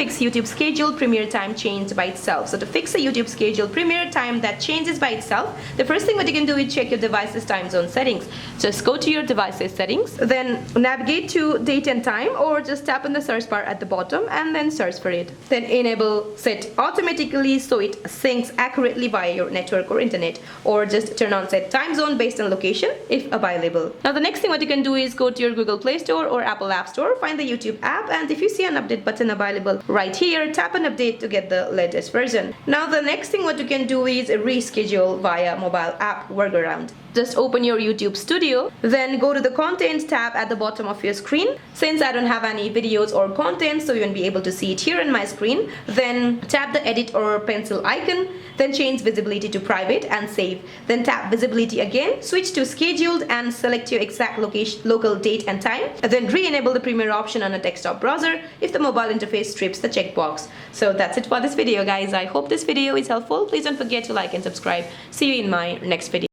fix YouTube schedule premiere time changed by itself. So to fix a YouTube schedule premiere time that changes by itself, the first thing what you can do is check your device's time zone settings. Just go to your device's settings, then navigate to date and time, or just tap in the search bar at the bottom and then search for it. Then enable set automatically so it syncs accurately via your network or internet, or just turn on set time zone based on location if available. Now the next thing what you can do is go to your Google Play Store or Apple App Store, find the YouTube app, and if you see an update button available right here, tap an update to get the latest version. Now the next thing what you can do is reschedule via mobile app workaround. Just open your YouTube Studio, then go to the Content tab at the bottom of your screen. Since I don't have any videos or content, so you won't be able to see it here in my screen, then tap the edit or pencil icon, then change visibility to private and save. Then tap visibility again, switch to scheduled and select your exact local date and time, and then re-enable the Premiere option on a desktop browser if the mobile interface strips the checkbox. So that's it for this video, guys. I hope this video is helpful. Please don't forget to like and subscribe. See you in my next video.